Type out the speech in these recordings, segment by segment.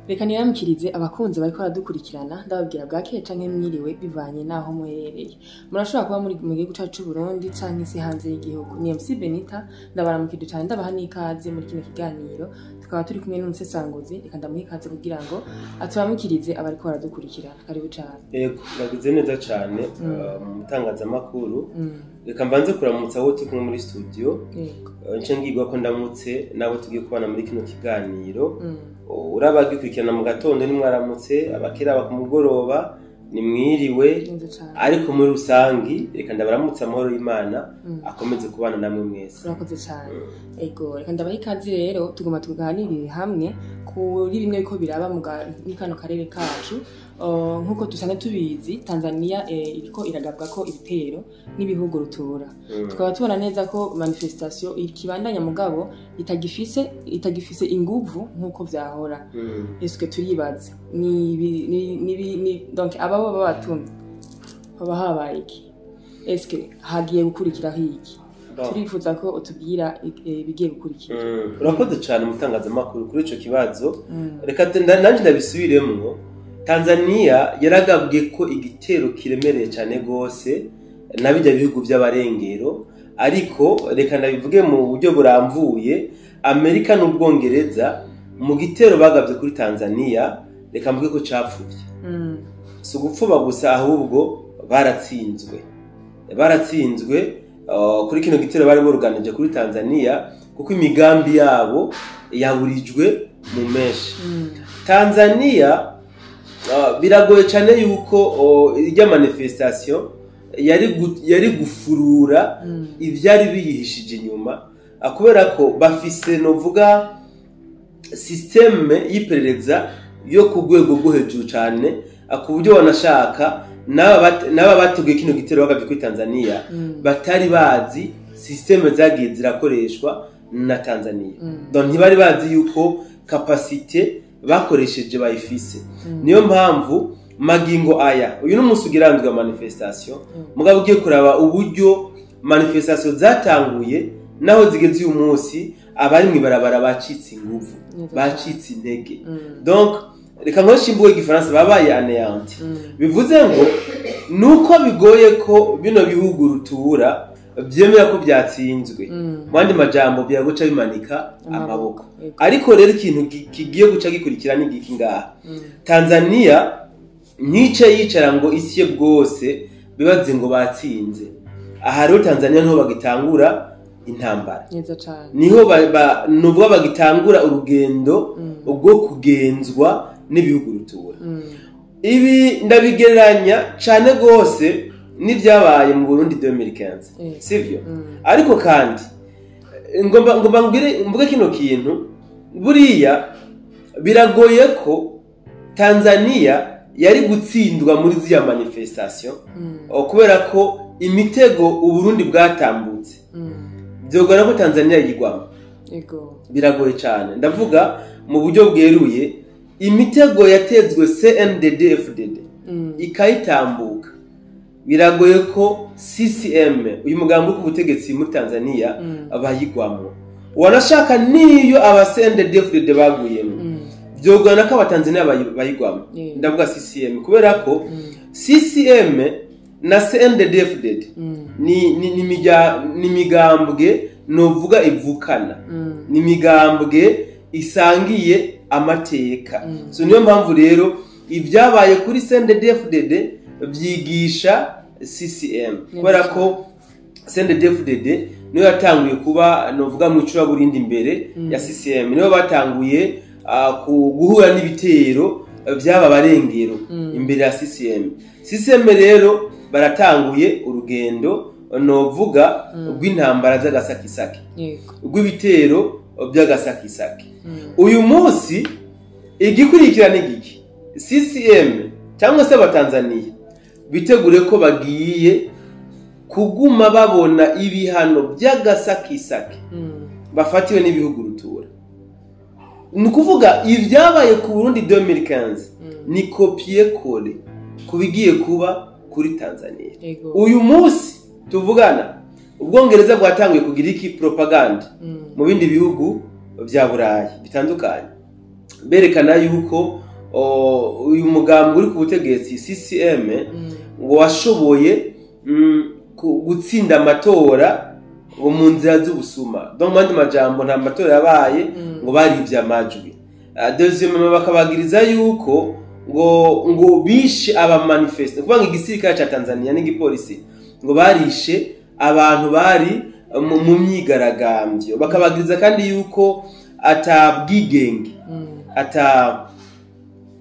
Reka niramukirize abakunzi bariko baradukurikirana ndababwira bwakeye canke mwiriwe bivanye naho muherereye. Murashobora kuba muri mu gihugu cacu c'u Burundi canke se hanze y'igihugu. Ni MC Benita ndabaramukije cane ndabaha n'ikaze muri kino kiganiro. Tukaba turi kumwe n'umusesanguzi reka ndamuha ikaze kugira ngo aturamukirize abariko baradukurikirana. Karibu cane. Yego bagize neza cane mu mutangazamakuru. Reka mbanze kuramutsa abo turi kumwe muri studio. Nce ngirwa ko ndamutse nabo tugiye kubana muri kino kiganiro. Urabagikurikirana mu gatondo ni mwaramutse abakira bakumugoroba ni mwiriwe ariko muri rusangi reka ndabaramutsa amahoro y'Imana akomeze kubana namwe mwese. Urakoze cyane. Ego reka ndabaha ikaze rero tugoma tuganirire hamwe kuri bimwe biko biraba mu kano karere kacu. Nkuko dusanzwe tubizi Tanzania iriko iragabwa ko ibitero n'ibihugu rutura. Tukaba tubona neza ko manifestation ikibandanya mugabo itagifise inguvu nkuko vyahora. Eske turibaza ni donc ababo babatumye baba habaye iki? Eske hagiye gukurikira hiki? Turifuza ko utubwira bigiye gukurikira. Urakoze cyane mutangazamakuru kuri ico kibazo. Reka nanje ndabisubiremwo. Tanzania yaragabwe ko igitero kiremereye cyane gose nabijya bihugu by'abarengero, ariko reka ndabivuge mu buryo buramvuye. Amerika n'Ubwongereza mu gitero bagabye kuri Tanzania reka mvuge ko capfubye. So gupfuba gusa ahubwo baratsinzwe kuri kino gitero bari boruganije kuri Tanzania kuko imigambi yabo yaburijwe mu meshi. Tanzania biragoye cyane yuko irya manifestation yari gufurura ivyari biyihishije inyuma, kubera ko bafise novuga systeme y'iperereza yo ku rwego rwo hejuru cyane, ku buryo wanashaka naba bateguye kino gitero bagavye kuri Tanzania batari bazi systeme zagiye zirakoreshwa na Tanzania. Donc ntibari bazi yuko capacité bakoresheje bayifise. Niyo mpamvu magingo aya uyu n'umunsi ugirandwa manifestation mugabo ugiye kuraba uburyo manifestation zatanguye naho zigeze uyu munsi abari mwibarabara bacitse inguvu, bacitse intege. Donc reka nkoresha imvugo y'igifaransa babaye anéanti. Bivuze ngo nuko bigoye ko bino bihugu rutura byemera ko byatsinzwe. Mwandi majambo byaguca bimanika amaboko. Ariko rero ikintu kigiye guca gikurikira ni giki ngaha. Tanzania nice yicara ngo isiye bwose bibaze ngo batsinze. Aha rero Tanzania niho bagitangura intambara. Neza cyane. Niho nuvuga bagitangura urugendo ubwo kugenzwa n'ibihugu rutura. Ibi ndabigereranya cyane gose n'ibyabaye mu Burundi 2015. Sivyo? Ariko kandi ngomba mvuge kino kintu buriya biragoye ko Tanzania yari gutsindwa muri ziya manifestation kubera ko imitego uburundi bwatambutse byogana ko Tanzania yigwamo. Biragoye cyane ndavuga mu buryo bweruye imitego yatezwe CNDD-FDD ikayitambuka. Biragoye ko CCM uyu mugambo ku butegetsi muri Tanzania abayigwamo. Wanashaka niyo aba CNDD-FDD baguyemo byogana ko abatanzania bayigwamo. Ndavuga CCM kubera ko CCM na CNDD-FDD ni migambwe novuga ivukana, ni migambwe isangiye amateka. So niyo mpamvu rero ibyabaye kuri CNDD-FDD byigisha CCM kubera ko CNDD-FDD niyo yatanguye kuba novuga mu icura burindi imbere ya CCM, niyo batanguye guhura n'ibitero byaba barengero imbere ya CCM. CCM rero baratanguye urugendo novuga rw'intambara z'agasakisaki, rw'ibitero by'agasakisaki. Uyu munsi igikurikirana igiki CCM cyangwa se abatanzania bitegure ko bagiye kuguma babona ibihano by'agasakisaki bafatiwe n'ibihugu rutura. Nukuvuga ivyabaye ku Burundi 2015 ni copier coller kubigiye kuba kuri Tanzania. Uyu munsi tuvugana Ubwongereza bwatanguye kugira iki propaganda mu bindi bihugu bya Burayi bitandukanye. berekana yuko uyu mugambi uri ku butegetsi CCM ngo washoboye gutsinda amatora mu nzira z'ubusuma. Donc mandi majambo nta matora yabaye ngo barivye amajwi. Deuxième bakabagiriza yuko ngo bishe aba manifeste kuvuga igisirikare ca Tanzania n'igipolisi ngo barishe abantu bari mu myigaragambyo. Bakabagiriza kandi yuko atabwigenge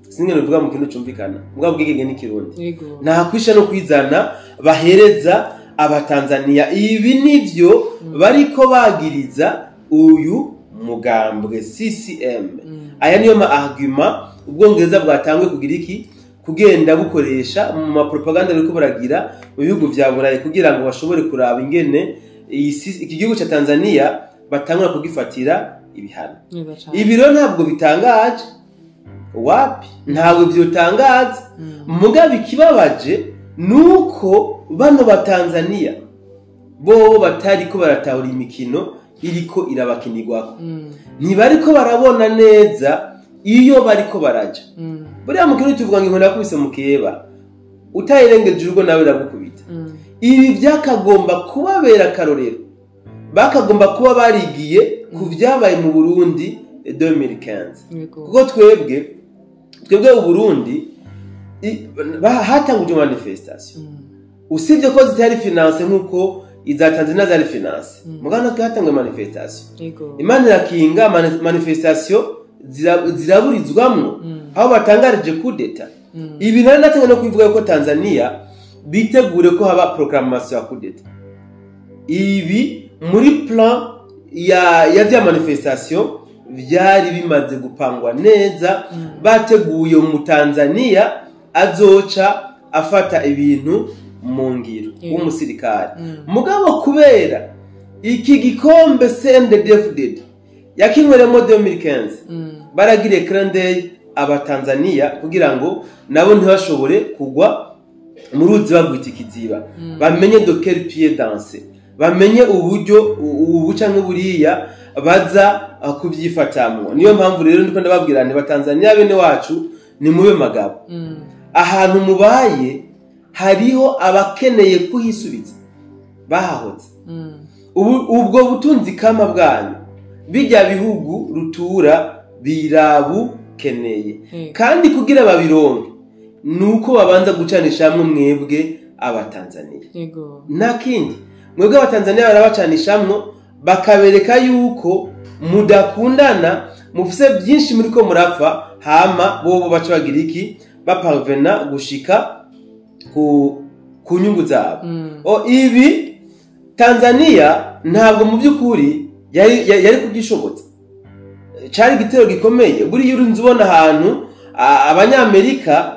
singe bivuga mu kintu cyumvikana mbwa bwigenge n'ikirundi nta kwisha no kwizana bahereza abatanzania. Ibi nivyo bariko bagiriza uyu mugambwe CCM. Aya niyo ma argument ubwongereza bwatangwe kugira iki kugenda bukoresha mu ma propaganda bariko baragira mu bihugu vya Burayi kugira ngo bashobore kuraba ingene iki gihugu ca Tanzania batangura kugifatira ibihano. Ibi rero ntabwo bitangaje wapi ntabwo byotangaza mugabe kibabaje nuko bano batanzania bo batari ko baratahura imikino iriko irabakinirwako ntibariko barabona neza iyo bariko baraja buriya mukino tuvuga ngo inkona yakubise mukeba utayirengeje urugo nawe iragukubita. Ibi byakagomba kubabera karorero bakagomba kuba barigiye ku byabaye mu Burundi 2015 kuko twebwe u Burundi hatanguje manifestation usibye ko zitari finance nkuko iza Tanzania zari finance mugana ko hatangwe manifestation Imana irakinga manifestation ziraburizwamwo aho batangarije kudeta. Ibi nari natanga no kuvuga ko Tanzania bitegure ko haba proclamation ya kudeta. Ibi muri plan ya manifestation byari bimaze gupangwa neza bateguye mu Tanzania azoca afata ibintu mu ngiro w'umusirikare mugabo kubera iki gikombe CNDD-FDD yakinweremo 2015 baragire Crandey abatanzania kugira ngo nabo ntibashobore kugwa mu ruzi bagwita ikiziba bamenye de quel pied danser bamenye uburyo ubucanke buriya baza kubyifatamwo. Niyo mpamvu rero ndiko ndababwirane batanzania bene wacu ni mube magabo ahantu mubaye hariho abakeneye kuhisubiza bahahoze ubwo butunzi kama bwanyu bijya bihugu rutura birabu keneye kandi kugira babironke nuko babanza gucanisha hamwe mwebwe abatanzania nakindi mwebwe abatanzania barabacanishamwo bakabereka yuko mudakundana mufise byinshi muri ko murapfa hama bobo baca bagira iki baparvena gushika ku nyungu zabo. Ibi Tanzania ntabwo mu byukuri yari kubyishobotsa cari gitero gikomeye buri yuri nzubona ahantu abanyamerika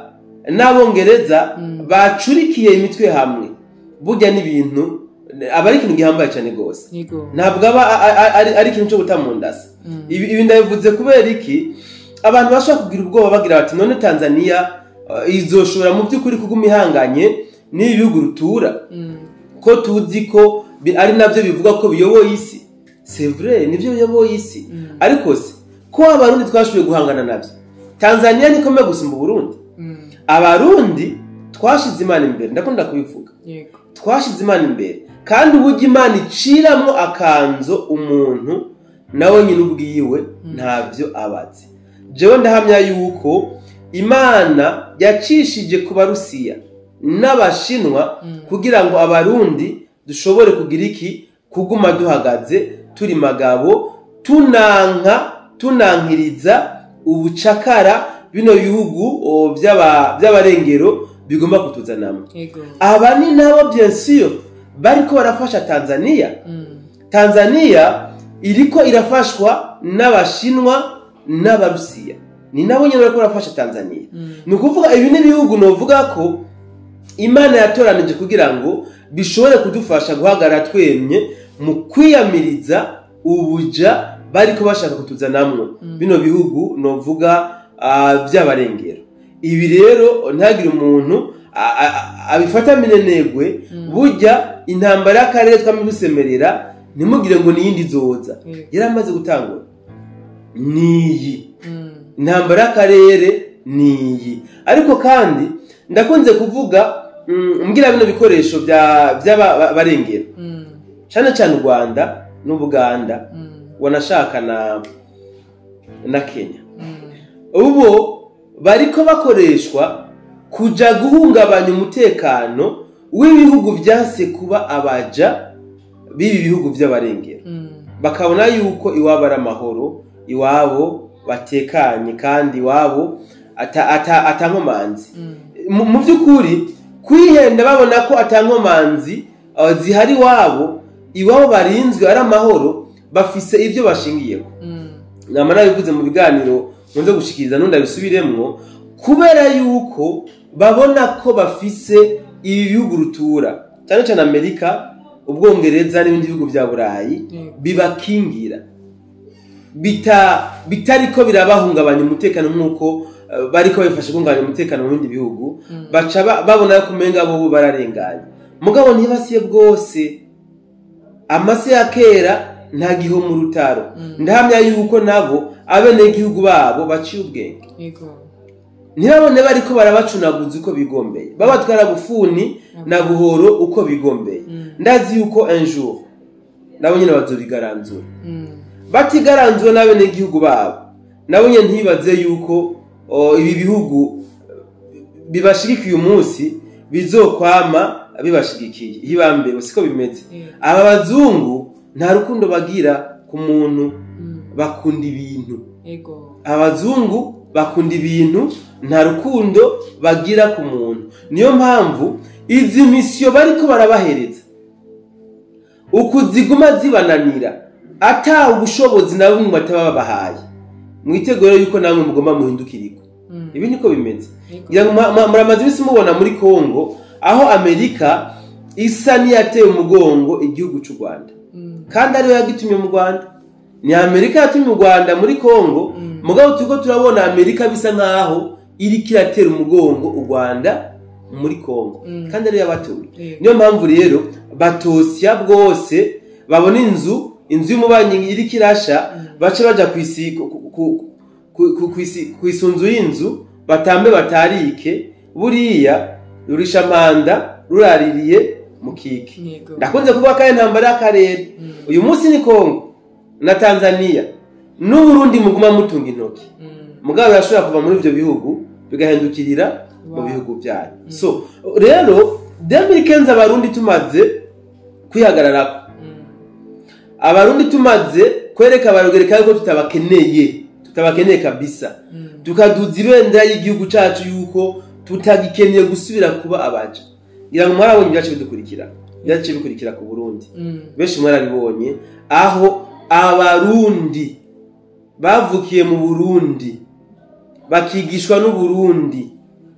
n'abongereza bacurikiye imitwe hamwe burya n'ibintu abari ikintu gihambaye cyane gose ntabwo ari ikintu cyo gutamundasa. Ibi ndabivuze kubera iki abantu bashaka kugira ubwoba bagira bati none Tanzania izoshobora mu byukuri kuguma ihanganye n'ibihugu rutura ko tuzi ko ari nabyo bivuga ko biyoboye isi. C'est vrai nivyo biyoboye isi ariko se ko abarundi twashoboye guhangana nabyo Tanzania ni kome gusumba Burundi. Abarundi twashize Imana imbere ndakunda kubivuga twashize Imana imbere kandi uburyo Imana iciramwo akanzo umuntu nawe nyine ubwiwe ntavyo abazi. Jewe ndahamya yuko Imana yacishije ku Barusiya n'Abashinwa kugira ngo abarundi dushobore kugira iki kuguma duhagaze turi magabo tunankiriza ubucakara bino bihugu by'abarengero bigomba kutuzanamo. Aba ni nabo bien sûr bariko barafasha Tanzania. Tanzania iriko irafashwa n'Abashinwa n'Abarusiya ni nabo nyine bariko barafasha Tanzania. Ni kuvuga ibi ni bihugu novuga ko Imana yatoranije kugira ngo bishobore kudufasha guhagara twemye mu kwiyamiriza ubuja bariko bashaka kutuzanamwo bino bihugu novuga by'abarengero. Ibi rero ntagire umuntu abifata minenegwe burya intambara y'akarere twamibusemerera nimugire ngo niyindi zoza yaramaze gutangura niyi intambara y'akarere niyi. Ariko kandi ndakunze kuvuga mbwira bino bikoresho by'abarengera cyane cyane u Rwanda n'Ubuganda wanashaka na Kenya, ubu bariko bakoreshwa kuja guhungabanya umutekano w'ibihugu byase kuba abaja bibi bihugu by'abarengera, bakabona yuko iwabo ari amahoro, iwabo batekanye kandi iwabo atankomanzi. Mu by'ukuri kwihenda babona ko atankomanzi zihari iwabo barinzwe ari amahoro, bafise ibyo bashingiyeho. Namara bivuze mu biganiro nkunze gushikiriza n'undi abisubiremwo, kubera yuko babona ko bafise ibi bihugu rutura cyane cyane Amerika, Ubwongereza n'ibindi bihugu bya Burayi bibakingira, bitariko birabahungabanya umutekano nk'uko bariko bifashe guhungabanya umutekano mu bindi bihugu, baca babona ko umenga bo bararenganye. Mugabo ntibasiye bwose, amase ya kera nta giho mu rutaro. Ndahamya yuko nabo abenegihugu babo baciye ubwenge, ntibabone bariko barabacunaguza uko bigombeye, babatwara bufuni na buhoro uko bigombeye. Ndazi yuko un jour nabo nyine bazobigaranzura, batigaranzwe n'abenegihugu babo, nabo nyine ntibaze yuko ibi bihugu bibashigikiye umunsi bizokwama bibashigikiye. Hibambe siko bimeze. Aba bazungu nta rukundo bagira ku muntu, bakunda ibintu. Abazungu bakunda ibintu, nta rukundo bagira ku muntu. Niyo mpamvu izi misiyo bariko barabahereza ukuziguma zibananira, ata ubushobozi na bumwe batababahaye. Mwitegure yuko namwe mugomba muhindukiriko. Ibi niko bimeze. Muramaze bisi mubona muri Kongo aho Amerika isa niyateye umugongo igihugu cy'u Rwanda, kandi ariyo yagitumye mu Rwanda. Ni Amerika yatumye u Rwanda muri Kongo, mugabo tuko turabona Amerika bisa nkaho iri kiratera umugongo u Rwanda muri Kongo, kandi ariyo yabatuye. Niyo mpamvu rero batosya bwose, babona inzu y'umubanyi iri kirasha, bace baja kwisunzu y'inzu, batambe batarike, buriya rurishamanda ruraririye mukike. Ndakunze kuvuga ko intambara y'akarere uyu munsi ni Kongo na Tanzania n'u Burundi muguma mutunga intoki, mugabo yashobora kuva muri ivyo bihugu bigahindukirira mu bihugu byayo. So rero 2015 abarundi tumaze kwihagararako, abarundi tumaze kwereka abarugereka yuko tutabakeneye kabisa, tukaduza ibendera y'igihugu cacu yuko tutagikeneye gusubira kuba abaja. Ngira ngo mwarabonye byaciye bikurikira ku Burundi, benshi mwarabibonye aho abarundi bavukiye mu Burundi, bakigishwa n'u Burundi,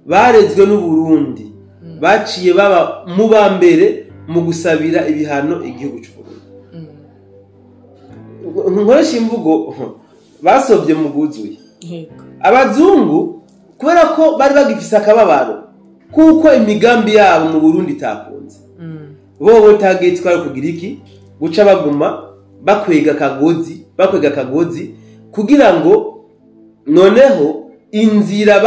barezwe n'u Burundi, baciye baba mu bambere mu gusabira ibihano igihugu cy'u Burundi. Nkoresha imvugo basobye mu guzuye. Abazungu kubera ko bari bagifise akababaro kuko imigambi yabo mu Burundi itakunze, bo target twari kugira iki, guca baguma bakwega akagozi kugira ngo noneho inzira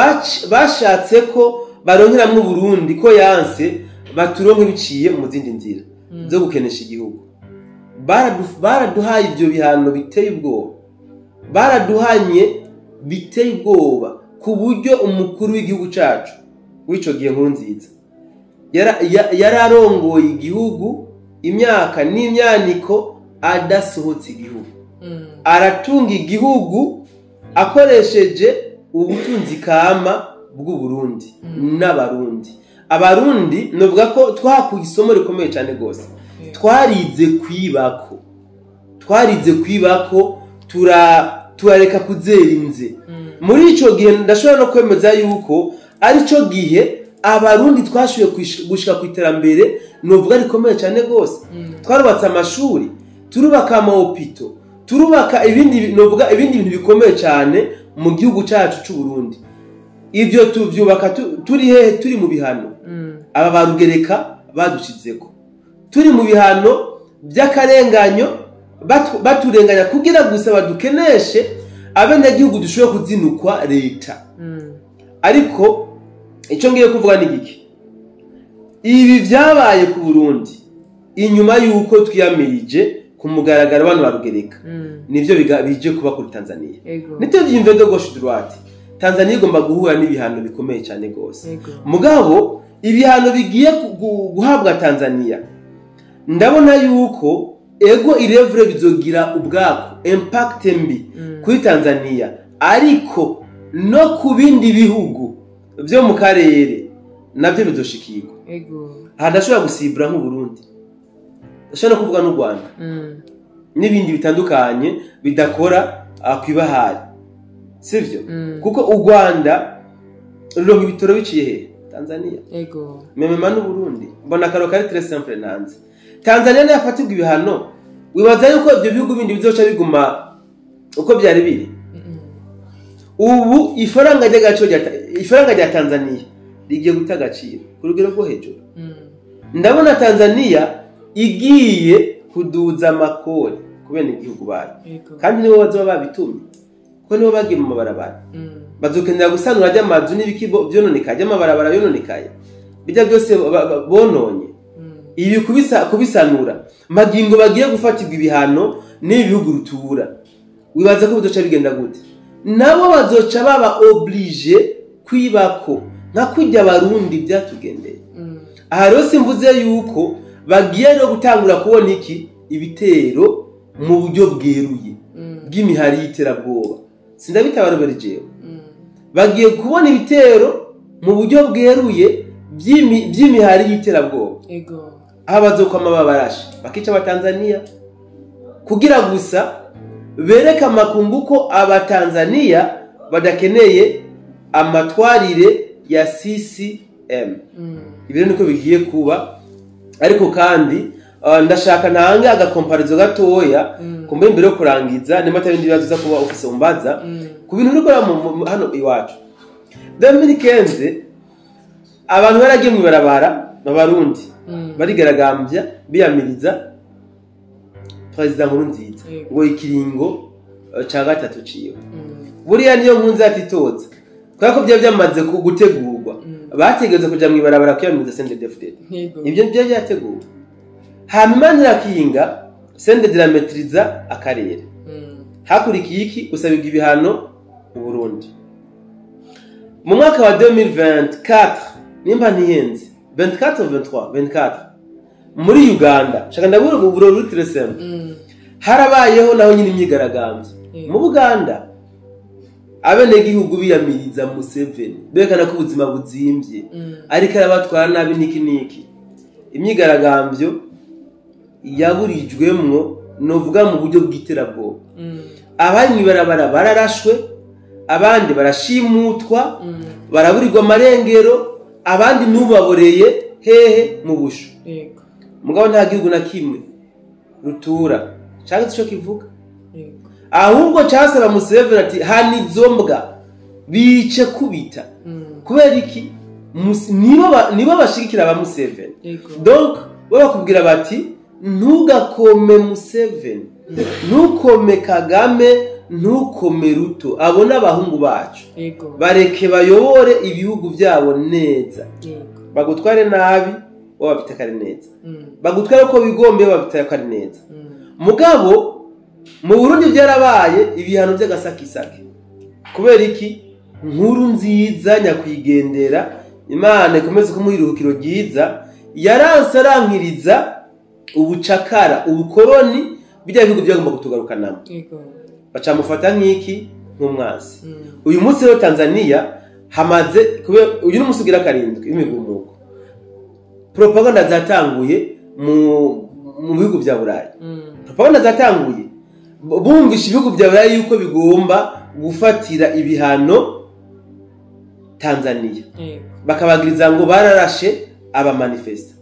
bashatse ko baronkera mu Burundi ko yanse baturonke biciye mu zindi nzira zo gukenesha igihugu. Baraduhaye ibyo bihano biteye ubwoba, baraduhanye biteye ubwoba, ku buryo umukuru w'igihugu cacu w'ico gihe Nkurunziza yararongoye igihugu imyaka n'imyaniko adasohotse igihugu, aratunga igihugu akoresheje ubutunzi kama bw'u Burundi n'abarundi. Abarundi novuga ko twakuye isomo rikomeye cyane gose, twarize kwibako turareka kuzera inze. Muri ico gihe ndashobora no kwemeza yuko ari cyo gihe abarundi twashuye gushika ku iterambere novuga rikomeye cyane gose. Twarubatse amashuri, turubaka amahopito, turubaka ibindi bintu bikomeye cyane mu gihugu cyacu cy'u Burundi. Ivyo tuvyubaka turi hehe? Turi mu bihano aba barugereka badushizeko, turi mu bihano by'akarenganyo, baturenganya kugira gusa badukeneshe, abenegihugu dushobora kuzinukwa leta. Ariko icyo ngiye kuvuga ni giki, ibi byabaye ku Burundi inyuma yuko twiyamirije ku mugaragaro abantu barugereka, nivyo bije kuba kuri Tanzania. Nityo byimve de gauche droite, Tanzania igomba guhura n'ibihano bikomeye cyane gose. Mugabo ibihano bigiye guhabwa Tanzania, ndabona yuko ego irevure bizogira ubwako impact mbi kuri Tanzania, ariko no ku bindi bihugu byo mu karere nabyo bizoshikirwa. Aha ndashobora gusibura nk'u Burundi, ndashobora kuvuga n'u Rwanda n'ibindi bitandukanye bidakora kwibahari, sivyo? Kuko u Rwanda ruronka ibitoro biciye he? Tanzania. Memema n'u Burundi mbona karo kari très simple nanze. Tanzania yafatirwa ibihano, wibaza yuko ibyo bihugu bindi bizoca biguma uko byari biri? Ubu ifaranga rya Tanzania rigiye guta agaciro ku rugero rwo hejuru. Ndabona Tanzania igiye kuduza amakori kubera igihugu bayo, kandi nibo bazoba babitumye, kuko nibo bagiye mu mabarabara. Bazokenera gusanura ry'amazu n'ibikibo byononekaye, amabarabara yononekaye, bijya byose bononye. Ibi kubisanura magingo bagiye gufatirwa ibihano n'ibihugu rutura, wibaza ko bizoca bigenda gute? Nabo bazoca baba oblige kwibako nka kujya Barundi byatugendeye. Aha rero simvuze yuko bagiye no gutangura kubona ibitero mu buryo bweruye bw'imihari y'iterabwoba, sindabitabarobera jewe. Bagiye kubona ibitero mu buryo bweruye by'imihari y'iterabwoba, aho bazokwama babarashe bakica Abatanzania kugira gusa bereka amakungu ko Abatanzania badakeneye amatwarire ya CCM. Ibyo niko bigiye kuba. Ariko kandi ndashaka ntange agakomparizo gatoya kumbe imbere yo kurangiza nimata bindi bibazo za kuba office umbaza ku bintu niko hano iwacu. 2015 abantu baragiye mu barabara n'Abarundi barigaragambya biyamiriza President Nkurunziza ngo ikiringo ca gatatu ciyo. Buriya niyo nkunzi atitoza kwako bya byamaze gutegurwa, bategeze kuja mu ibarabara kwiyamiriza CNDD-FDD. Ibyo byo byateguwe hanyuma nirakinga CNDD irametriza akarere. Hakurikiye iki usabirwa ibihano mu Burundi mu mwaka wa 2024 nimba ntihenze 24 muri Uganda shaka ndabura mu Burundi Tresem harabayeho naho nyine imyigaragambyo mu Buganda. Abenegihugu biyamiriza Museveni bekana ko ubuzima buzimbye, ariko arabatwara nabi niki. Imyigaragambyo yaburijwemwo novuga mu buryo bw'iterabwoba. Abari mu barabara bararashwe, abandi barashimutwa, baraburirwa amarengero, abandi nubaboreye hehe mu busho. Mugabo nta gihugu na kimwe rutura cyangwa cyo kivuga. Ahubwo cyasaba Museveni ati hanizombwa bice kubita. Kubera iki? Nibo bashigikira aba Museveni. Donc bakubwira bati ntugakome Museveni, ntukome Kagame, ntukome Ruto, abona abahungu bacu bareke bayobore ibihugu byabo neza. Bagutware nabi wabitakare neza, bagutware ko bigombe wabitakare neza. Mugabo mu Burundi byarabaye ibihano by'agasakisake. Kubera iki? Nkurunziza nyakwigendera Imana ikomeze kumuhiruhukiro ryiza, yaransarankiriza ubucakara ubukoroni bijya bihugu byagomba kutugarukanamo. Bacamufata nk'iki nk'umwasi. Uyu munsi rero Tanzania hamaze uyu n'umunsi ugira 7 imigumuko. Propaganda zatanguye mu bihugu bya Burayi. Propaganda zatanguye bumvisha ibihugu bya Burayi yuko bigomba gufatira ibihano Tanzania. Bakabagiriza ngo bararashe aba manifesta.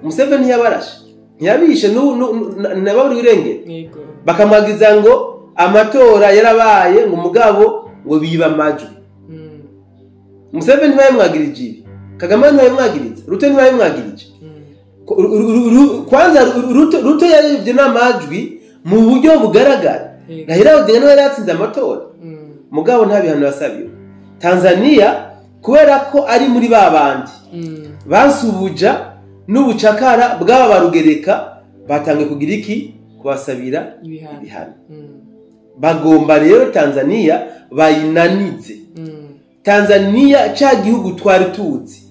Museveni yabarashe ntiyabishe n'ababuri irengero. Bakamagiriza ngo amatora yarabaye ngo mugabo ngo biba amajwi. Museveni bayimwagirije ibi, Kagame bayimwagirije, Ruto bayimwagirije. Kwanza Ruto yaribye n'amajwi mu buryo bugaragara. Raila Odinga niwe yatsinze amatora mugabo nta bihano yasabiwe. Tanzania kubera ko ari muri babandi bansubuja n'ubucakara bw'aba barugereka batangiye kugira iki kubasabira ibihano. Bagomba rero Tanzania bayinanize. Tanzania cha gihugu twari tuzi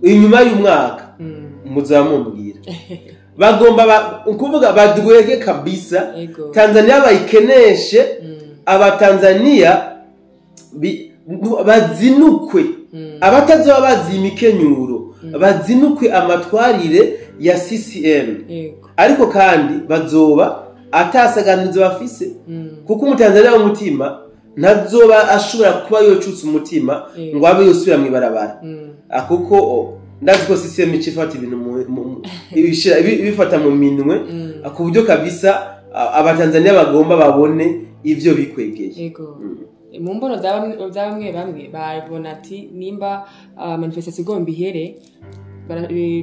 inyuma y'umwaka muzamumbwira bagomba kuvuga badwege kabisa Tanzania bayikeneshe abatanzania bazinukwe abatazoba bazi imikenyuro bazinukwe amatwarire ya CCM ariko kandi bazoba atasaganizo bafise kuko umutanzania w'umutima ntazoba ashobora kuba yocutse umutima ngo abe yosubira mu ibarabara akuko ndazi ko CCM icifata ibintu bifata mu minwe ku buryo kabisa abatanzania bagomba babone ivyo bikwegeye. Mu mbono za bamwe babona ati nimba manifestation igomba ihere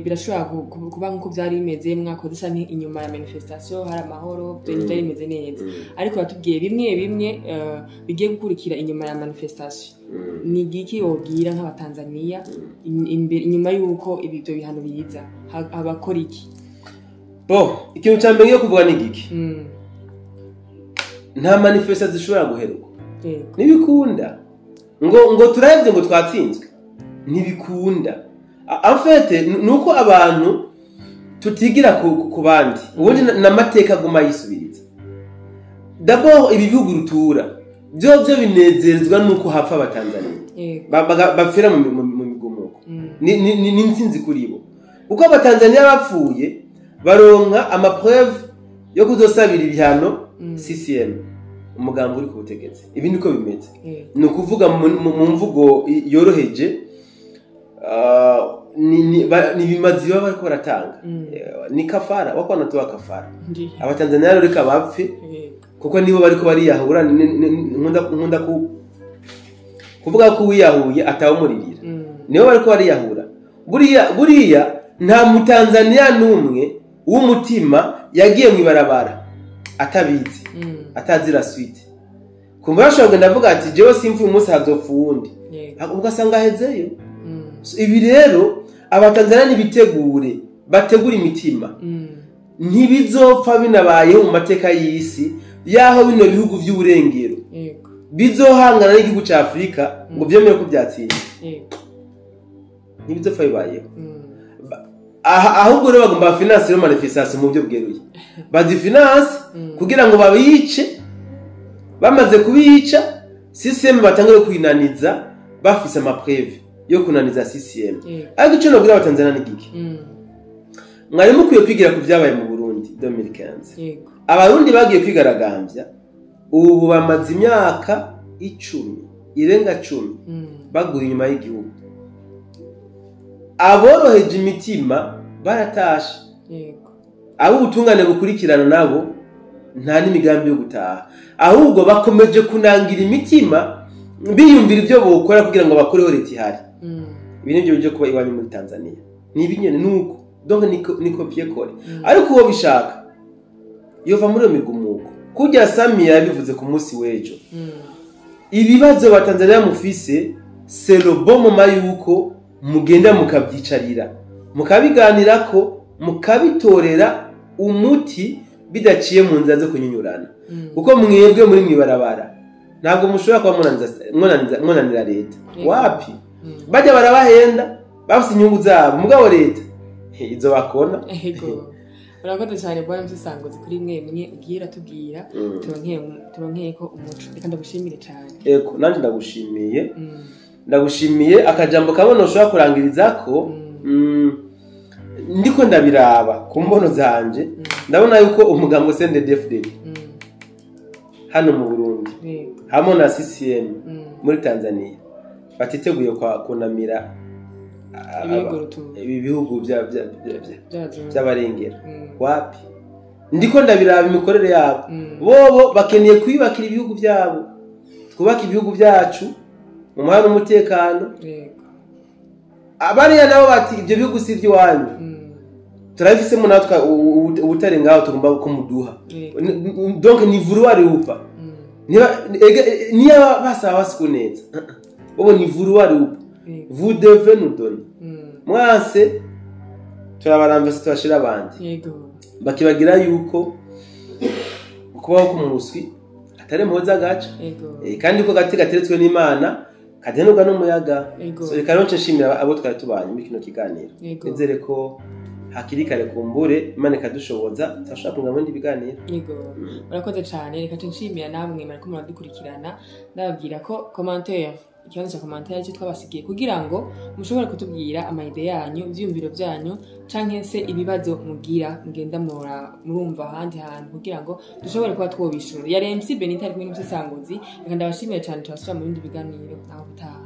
birashobora kuba nkuko byari bimeze mwaka dusa inyuma ya manifestation hari amahoro byari bimeze neza ariko batubwiye bimwe bigiye gukurikira inyuma ya manifestation ni giki wogira nk'abatanzania inyuma yuko ibyo bihano biza abakora iki ikintu cyambere yo kuvuga ni giki nta manifestation zishobora guheruka nibikunda ngo turabye ngo twatsinzwe ntibikunda afete nuko abantu tutigira ku bandi ubundi namateka guma yisubiriza d'abord ibi bihugu rutura byo binezerezwa nuko hafa abatanzania bafira mu migumuko ni nsinzi kuri bo uko abatanzania bapfuye baronka amapreuve yo kuzosabira ibihano CCM umugambo uri ku butegetsi ibi niko bimeze no kuvuga mu mvugo yoroheje ni bimazi baba bariko baratanga ni kafara wakwana tuwa kafara abatanzania rero bapfe kuko nibo bariko bariyahura nkunda kuvuga ko wiyahuye atawumuririra nibo bariko bariyahura buriya nta mutanzania numwe w'umutima yagiye mu ibarabara atabizi atazira suite kumva bashobora ndavuga ati jewe simfu umunsi hazopfu wundi ugasanga hezeyo ibi rero abatanzania nibitegure bategura imitima ntibizopfa binabaye mu mateka y'isi yaho bino bihugu by'uburengero bizohangana n'igihugu cya Afrika ngo byemere ko byatsinze ntibizopfa bibayeho ahubwo rero bagomba finance yo manifestation mu byo bweruye bazi finance kugira ngo babice bamaze kubica CCM batangire kwinaniza bafise amapreve yo kunaniza CCM ariko cyo nobwira abatanzania n'igiki mwari mukwiye kwigira ku byabaye mu Burundi 2015 abarundi bagiye kwigaragambya ubu bamaze imyaka 10 irenga 10 baguye inyuma y'igihugu aboroheje imitima baratashe abo ubutungane bukurikirana nabo nta n'imigambi yo gutaha ahubwo bakomeje kunangira imitima biyumvira ibyo bokora kugira ngo bakoreho leta ihari ibi nibyo byo kuba iwanyu muri Tanzania ni ibinyene nuko donc niko piekore ariko uwo bishaka yova muri migumuko kujya Samia yabivuze ku munsi wejo ibibazo batanzania mufise c'est le bon moment yuko mugenda mukabyicarira mukabiganirako mukabitorera umuti bidaciye mu nzira zo kunyunyurana kuko mwebwe muri mwibarabara ntabwo mushobora kuba mwonanira leta wapi bajya barabahenda bafite inyungu zabo mugabo leta izo bakona urakoze cyane bwana mzisangozi kuri mwemwe ugira tubwira turonkeye ko umuco reka ndagushimire cyane eko nanje ndagushimiye akajambo kabone ushobora kurangiriza ko ndiko ndabiraba ku mbono zanje ndabona yuko umugambo CNDD-FDD hano mu Burundi hamwe na CCM muri Tanzania batiteguye kunamira ibi bihugu by'abarengera wapi ndiko ndabiraba imikorere yabo bobo bakeneye kwibakira ibihugu byabo twubaka ibihugu byacu mu mahoro n'umutekano abariya nabo bati ibyo bihugu si iby'iwanyu turabifisemo natwe ubutare ngaho tugomba kumuduha donc ni vouloir upa niyo basaba basiku neza bobo ni vouloir ou vous devez nous donner mwase turabarambese twashira abandi yego bakibagira yuko kubaho kumuswi atari mpoza gaca kandi ko gati gateretswe n'Imana kadenurwa n'umuyaga so reka rero nshimira abo twari tubanye muri kino kiganiro nizere ko hakiri kare kumbure Imana ikadushoboza tashaka kunga muri biganiro yego urakoze cyane reka nshimira namwe mariko muradukurikirana ndababwira ko commentaire ikibazo cya commentaire cyo twabasigiye kugira ngo mushobore kutubwira amayide yanyu byiyumviro byanyu canke se ibibazo mugira mugenda murumva ahandi hantu kugira ngo dushobore kuba twobishura yari MC Benita ari kumwe n'umusesanguzi reka ndabashimiye cyane twasubira mu bindi biganiro naho butaha